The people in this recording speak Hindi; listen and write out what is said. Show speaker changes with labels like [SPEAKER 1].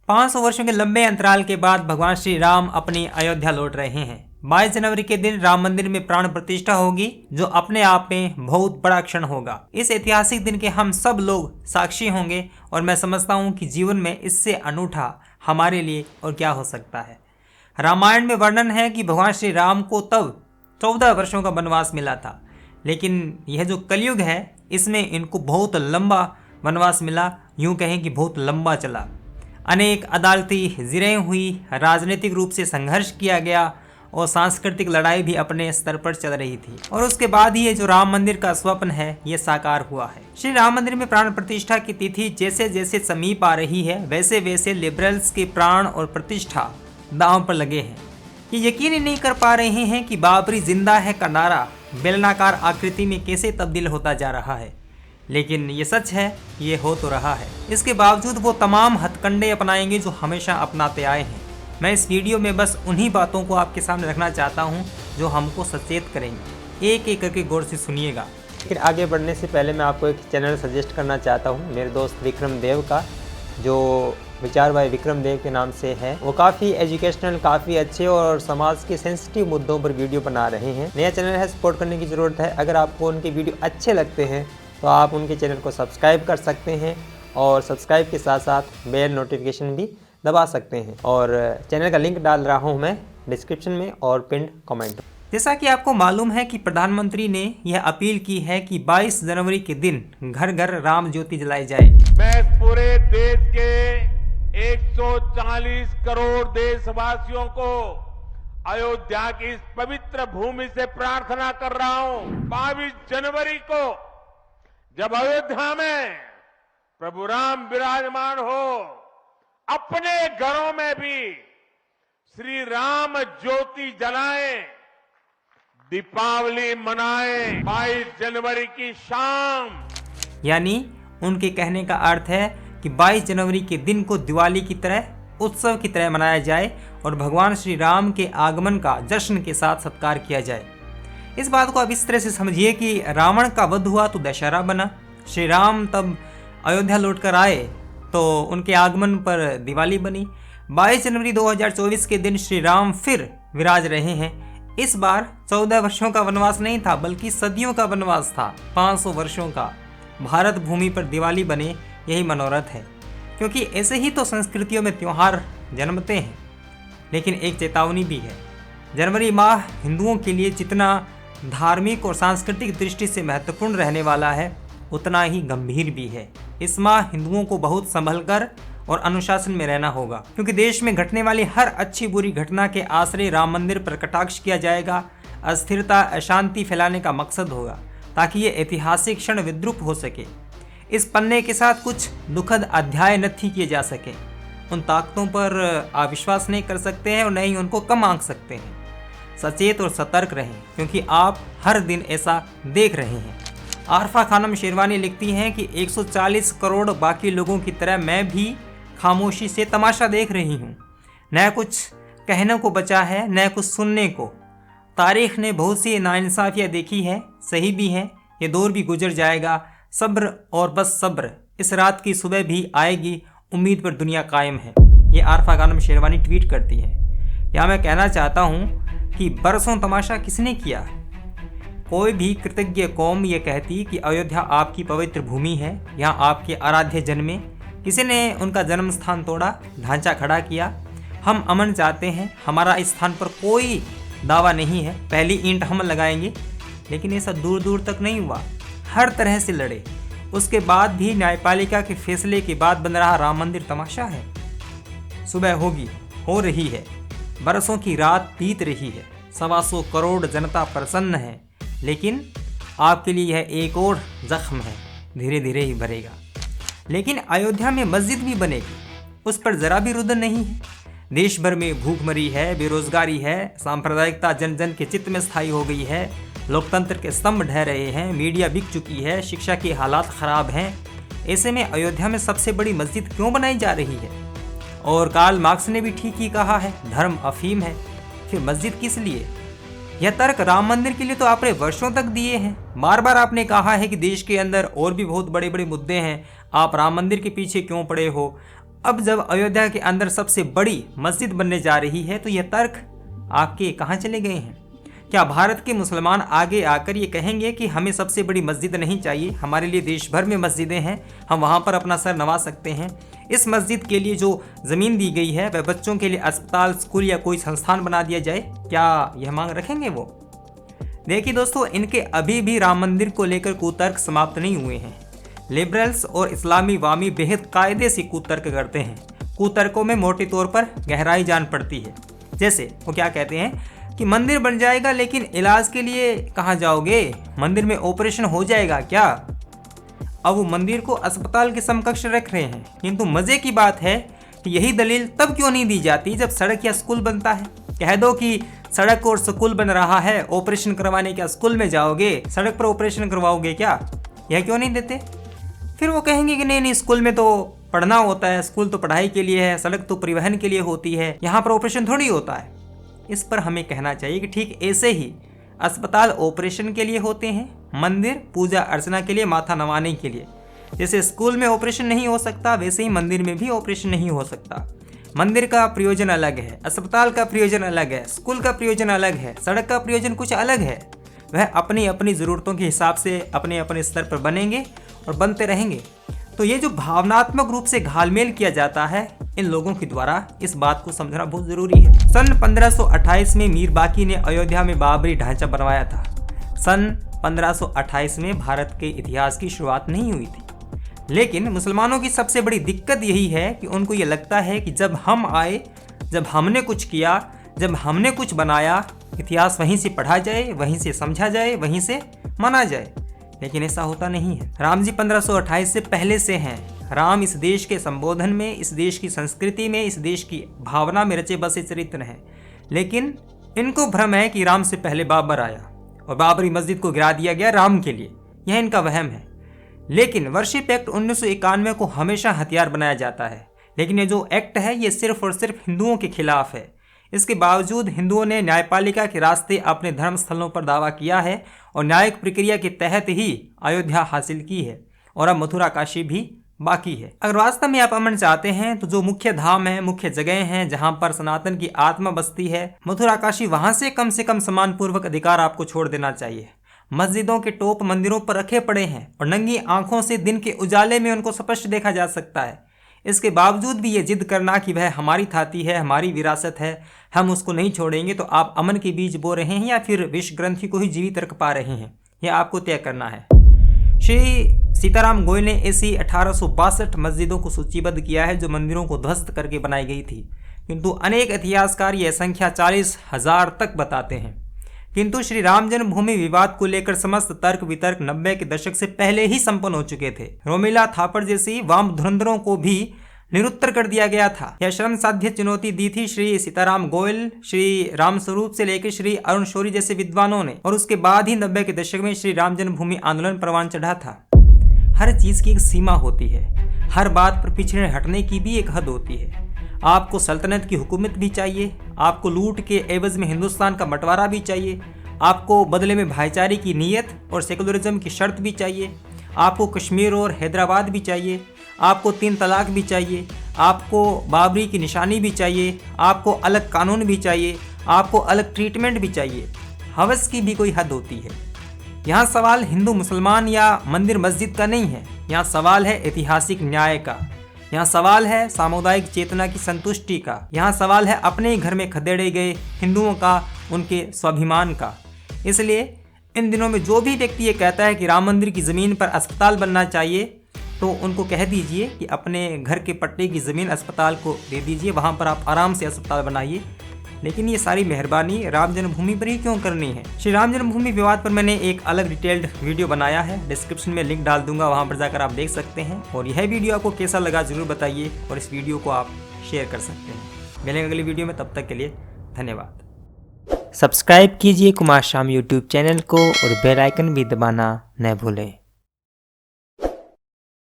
[SPEAKER 1] 500 वर्षों के लंबे अंतराल के बाद भगवान श्री राम अपनी अयोध्या लौट रहे हैं। 22 जनवरी के दिन राम मंदिर में प्राण प्रतिष्ठा होगी, जो अपने आप में बहुत बड़ा क्षण होगा। इस ऐतिहासिक दिन के हम सब लोग साक्षी होंगे और मैं समझता हूँ कि जीवन में इससे अनूठा हमारे लिए और क्या हो सकता है। रामायण में वर्णन है कि भगवान श्री राम को तब 14 वर्षों का वनवास मिला था, लेकिन यह जो कलयुग है इसमें इनको बहुत लंबा वनवास मिला, यूं कहें कि बहुत लंबा चला। अनेक अदालती जिरें हुई, राजनीतिक रूप से संघर्ष किया गया और सांस्कृतिक लड़ाई भी अपने स्तर पर चल रही थी, और उसके बाद ही ये जो राम मंदिर का स्वप्न है ये साकार हुआ है। श्री राम मंदिर में प्राण प्रतिष्ठा की तिथि जैसे जैसे समीप आ रही है, वैसे वैसे लिबरल्स के प्राण और प्रतिष्ठा दांव पर लगे हैं। ये यकीन ही नहीं कर पा रहे हैं कि बाबरी जिंदा है का नारा बेलनाकार आकृति में कैसे तब्दील होता जा रहा है, लेकिन ये सच है, ये हो तो रहा है। इसके बावजूद वो तमाम हथकंडे अपनाएंगे जो हमेशा अपनाते आए हैं। मैं इस वीडियो में बस उन्हीं बातों को आपके सामने रखना चाहता हूँ जो हमको सचेत करेंगे। एक एक करके गौर से सुनिएगा।
[SPEAKER 2] लेकिन आगे बढ़ने से पहले मैं आपको एक चैनल सजेस्ट करना चाहता हूँ, मेरे दोस्त विक्रम देव का, जो विचार भाई विक्रम देव के नाम से है। वो काफ़ी एजुकेशनल, काफ़ी अच्छे और समाज के सेंसिटिव मुद्दों पर वीडियो बना रहे हैं। नया चैनल है, सपोर्ट करने की ज़रूरत है। अगर आपको उनके वीडियो अच्छे लगते हैं तो आप उनके चैनल को सब्सक्राइब कर सकते हैं और सब्सक्राइब के साथ साथ बेल नोटिफिकेशन भी दबा सकते हैं। और चैनल का लिंक डाल रहा हूँ मैं डिस्क्रिप्शन में और पिंड कमेंट।
[SPEAKER 1] जैसा कि आपको मालूम है कि प्रधानमंत्री ने यह अपील की है कि 22 जनवरी के दिन घर घर राम ज्योति जलाई जाए।
[SPEAKER 3] मैं पूरे देश के 140 करोड़ देशवासियों को अयोध्या की इस पवित्र भूमि से प्रार्थना कर रहा हूं। 22 जनवरी को जब अयोध्या में प्रभु राम विराजमान हो, अपने घरों में भी श्री राम ज्योति जलाएं, दीपावली मनाएं। 22 जनवरी की शाम,
[SPEAKER 1] यानी उनके कहने का अर्थ है कि 22 जनवरी के दिन को दिवाली की तरह, उत्सव की तरह मनाया जाए और भगवान श्री राम के आगमन का जश्न के साथ सत्कार किया जाए। इस बात को अब इस तरह से समझिए कि रावण का वध हुआ तो दशहरा बना, श्री राम तब अयोध्या लौटकर आए तो उनके आगमन पर दिवाली बनी। 22 जनवरी 2024 के दिन श्री राम फिर विराज रहे हैं। इस बार 14 वर्षों का वनवास नहीं था, बल्कि सदियों का वनवास था, 500 वर्षों का। भारत भूमि पर दिवाली बने, यही मनोरथ है, क्योंकि ऐसे ही तो संस्कृतियों में त्योहार जन्मते हैं। लेकिन एक चेतावनी भी है, जनवरी माह हिंदुओं के लिए जितना धार्मिक और सांस्कृतिक दृष्टि से महत्वपूर्ण रहने वाला है, उतना ही गंभीर भी है। इस माह हिंदुओं को बहुत संभल कर और अनुशासन में रहना होगा, क्योंकि देश में घटने वाली हर अच्छी बुरी घटना के आश्रय राम मंदिर पर कटाक्ष किया जाएगा। अस्थिरता, अशांति फैलाने का मकसद होगा, ताकि ये ऐतिहासिक क्षण विद्रूप हो सके। इस पन्ने के साथ कुछ दुखद अध्याय नहीं किए जा सके। उन ताकतों पर आप विश्वास नहीं कर सकते हैं और न ही उनको कम आंक सकते हैं। सचेत और सतर्क रहें, क्योंकि आप हर दिन ऐसा देख रहे हैं। आरफा खानम शेरवानी लिखती हैं कि 140 करोड़ बाकी लोगों की तरह मैं भी खामोशी से तमाशा देख रही हूँ। न कुछ कहने को बचा है, न कुछ सुनने को। तारीख ने बहुत सी नाइंसाफियाँ देखी है, सही भी हैं, ये दौर भी गुजर जाएगा। सब्र और बस सब्र, इस रात की सुबह भी आएगी, उम्मीद पर दुनिया कायम है। ये आरफा खानम शेरवानी ट्वीट करती है। यहाँ मैं कहना चाहता हूँ कि बरसों तमाशा किसने किया। कोई भी कृतज्ञ कौम ये कहती कि अयोध्या आपकी पवित्र भूमि है, यहाँ आपके आराध्य जन्मे। किसी ने उनका जन्म स्थान तोड़ा, ढांचा खड़ा किया। हम अमन चाहते हैं, हमारा इस स्थान पर कोई दावा नहीं है, पहली ईंट हम लगाएंगे। लेकिन ऐसा दूर दूर तक नहीं हुआ, हर तरह से लड़े। उसके बाद भी न्यायपालिका के फैसले के बाद बन रहा राम मंदिर तमाशा है। सुबह होगी, हो रही है, बरसों की रात बीत रही है, 125 करोड़ जनता प्रसन्न है, लेकिन आपके लिए यह एक और जख्म है, धीरे धीरे ही भरेगा। लेकिन अयोध्या में मस्जिद भी बनेगी, उस पर जरा भी रुदन नहीं है। देश भर में भूखमरी है, बेरोजगारी है, सांप्रदायिकता जन जन के चित्त में स्थायी हो गई है, लोकतंत्र के स्तंभ ढह रहे हैं, मीडिया बिक चुकी है, शिक्षा के हालात खराब हैं। ऐसे में अयोध्या में सबसे बड़ी मस्जिद क्यों बनाई जा रही है? और कार्ल मार्क्स ने भी ठीक ही कहा है, धर्म अफीम है, फिर मस्जिद किस लिए? यह तर्क राम मंदिर के लिए तो आपने वर्षों तक दिए हैं। बार बार आपने कहा है कि देश के अंदर और भी बहुत बड़े बड़े मुद्दे हैं, आप राम मंदिर के पीछे क्यों पड़े हो? अब जब अयोध्या के अंदर सबसे बड़ी मस्जिद बनने जा रही है तो यह तर्क आपके कहाँ चले गए हैं? क्या भारत के मुसलमान आगे आकर ये कहेंगे कि हमें सबसे बड़ी मस्जिद नहीं चाहिए, हमारे लिए देश भर में मस्जिदें हैं, हम वहाँ पर अपना सर नवा सकते हैं, इस मस्जिद के लिए जो ज़मीन दी गई है वह बच्चों के लिए अस्पताल, स्कूल या कोई संस्थान बना दिया जाए, क्या यह मांग रखेंगे वो? देखिए दोस्तों, इनके अभी भी राम मंदिर को लेकर कुतर्क समाप्त नहीं हुए हैं। लिबरल्स और इस्लामी वामी बेहद कायदे से कुतर्क करते हैं। कुतर्कों में मोटे तौर पर गहराई जान पड़ती है। जैसे वो क्या कहते हैं कि मंदिर बन जाएगा लेकिन इलाज के लिए कहाँ जाओगे, मंदिर में ऑपरेशन हो जाएगा क्या? अब वो मंदिर को अस्पताल के समकक्ष रख रहे हैं। किंतु मजे की बात है कि यही दलील तब क्यों नहीं दी जाती जब सड़क या स्कूल बनता है। कह दो कि सड़क और स्कूल बन रहा है, ऑपरेशन करवाने क्या स्कूल में जाओगे, सड़क पर ऑपरेशन करवाओगे क्या? यह क्यों नहीं देते? फिर वो कहेंगे कि नहीं स्कूल में तो पढ़ना होता है, स्कूल तो पढ़ाई के लिए है, सड़क तो परिवहन के लिए होती है, यहाँ पर ऑपरेशन थोड़ी होता है। इस पर हमें कहना चाहिए कि ठीक ऐसे ही अस्पताल ऑपरेशन के लिए होते हैं, मंदिर पूजा अर्चना के लिए, माथा नवाने के लिए। जैसे स्कूल में ऑपरेशन नहीं हो सकता वैसे ही मंदिर में भी ऑपरेशन नहीं हो सकता। मंदिर का प्रयोजन अलग है, अस्पताल का प्रयोजन अलग है, स्कूल का प्रयोजन अलग है, सड़क का प्रयोजन कुछ अलग है। वह अपनी अपनी ज़रूरतों के हिसाब से अपने अपने स्तर पर बनेंगे और बनते रहेंगे। तो ये जो भावनात्मक रूप से घालमेल किया जाता है इन लोगों के द्वारा, इस बात को समझना बहुत ज़रूरी है। सन 1528 में मीर बाकी ने अयोध्या में बाबरी ढांचा बनवाया था। सन 1528 में भारत के इतिहास की शुरुआत नहीं हुई थी। लेकिन मुसलमानों की सबसे बड़ी दिक्कत यही है कि उनको ये लगता है कि जब हम आए, जब हमने कुछ किया, जब हमने कुछ बनाया, इतिहास वहीं से पढ़ा जाए, वहीं से समझा जाए, वहीं से माना जाए। लेकिन ऐसा होता नहीं है। राम जी 1528 से पहले से हैं। राम इस देश के संबोधन में, इस देश की संस्कृति में, इस देश की भावना में रचे बसे चरित्र हैं। लेकिन इनको भ्रम है कि राम से पहले बाबर आया और बाबरी मस्जिद को गिरा दिया गया राम के लिए, यह इनका वहम है। लेकिन वर्शिप एक्ट 1991 को हमेशा हथियार बनाया जाता है। लेकिन ये जो एक्ट है ये सिर्फ और सिर्फ हिंदुओं के खिलाफ है। इसके बावजूद हिंदुओं ने न्यायपालिका के रास्ते अपने धर्म स्थलों पर दावा किया है और न्यायिक प्रक्रिया के तहत ही अयोध्या हासिल की है और अब मथुरा काशी भी बाकी है। अगर वास्तव में आप अमन चाहते हैं तो जो मुख्य धाम है, मुख्य जगह हैं जहां पर सनातन की आत्मा बसती है, मथुरा काशी, वहां से कम सम्मानपूर्वक अधिकार आपको छोड़ देना चाहिए। मस्जिदों के टोप मंदिरों पर रखे पड़े हैं और नंगी आंखों से दिन के उजाले में उनको स्पष्ट देखा जा सकता है। इसके बावजूद भी ये जिद करना कि वह हमारी थाती है, हमारी विरासत है, हम उसको नहीं छोड़ेंगे, तो आप अमन के बीज बो रहे हैं या फिर विष ग्रंथि को ही जीवित रख पा रहे हैं, यह आपको तय करना है। श्री सीताराम गोयल ने ऐसी 1862 मस्जिदों को सूचीबद्ध किया है जो मंदिरों को ध्वस्त करके बनाई गई थी, किंतु अनेक इतिहासकार यह संख्या 40,000 तक बताते हैं। किंतु श्री राम जन्मभूमि विवाद को लेकर समस्त तर्क वितर्क 90 के दशक से पहले ही संपन्न हो चुके थे। रोमिला थापर जैसी वाम धुरंधरों को भी निरुत्तर कर दिया गया था। यह श्रम साध्य चुनौती दी थी श्री सीताराम गोयल, श्री राम स्वरूप से लेकर श्री अरुण शौरी जैसे विद्वानों ने, और उसके बाद ही 90 के दशक में श्री राम जन्मभूमि आंदोलन परवान चढ़ा था। हर चीज की एक सीमा होती है, हर बात पर पीछे हटने की भी एक हद होती है। आपको सल्तनत की हुकूमत भी चाहिए, आपको लूट के एवज में हिंदुस्तान का बंटवारा भी चाहिए, आपको बदले में भाईचारे की नीयत और सेकुलरिज्म की शर्त भी चाहिए, आपको कश्मीर और हैदराबाद भी चाहिए, आपको 3 तलाक भी चाहिए, आपको बाबरी की निशानी भी चाहिए, आपको अलग कानून भी चाहिए, आपको अलग ट्रीटमेंट भी चाहिए। हवस की भी कोई हद होती है। यहाँ सवाल हिंदू मुसलमान या मंदिर मस्जिद का नहीं है, यहाँ सवाल है ऐतिहासिक न्याय का, यहाँ सवाल है सामुदायिक चेतना की संतुष्टि का, यहाँ सवाल है अपने ही घर में खदेड़े गए हिंदुओं का, उनके स्वाभिमान का। इसलिए इन दिनों में जो भी व्यक्ति ये कहता है कि राम मंदिर की ज़मीन पर अस्पताल बनना चाहिए, तो उनको कह दीजिए कि अपने घर के पट्टे की ज़मीन अस्पताल को दे दीजिए, वहाँ पर आप आराम से अस्पताल बनाइए। लेकिन ये सारी मेहरबानी राम जन्मभूमि पर ही क्यों करनी है? श्री राम जन्मभूमि विवाद पर मैंने एक अलग डिटेल्ड वीडियो बनाया है, डिस्क्रिप्शन में लिंक डाल दूंगा, वहाँ पर जाकर आप देख सकते हैं। और यह वीडियो आपको कैसा लगा ज़रूर बताइए और इस वीडियो को आप शेयर कर सकते हैं। मिलेंगे अगली वीडियो में, तब तक के लिए धन्यवाद।
[SPEAKER 2] सब्सक्राइब कीजिए कुमार शाम यूट्यूब चैनल को और बेल आइकन भी दबाना न भूलें।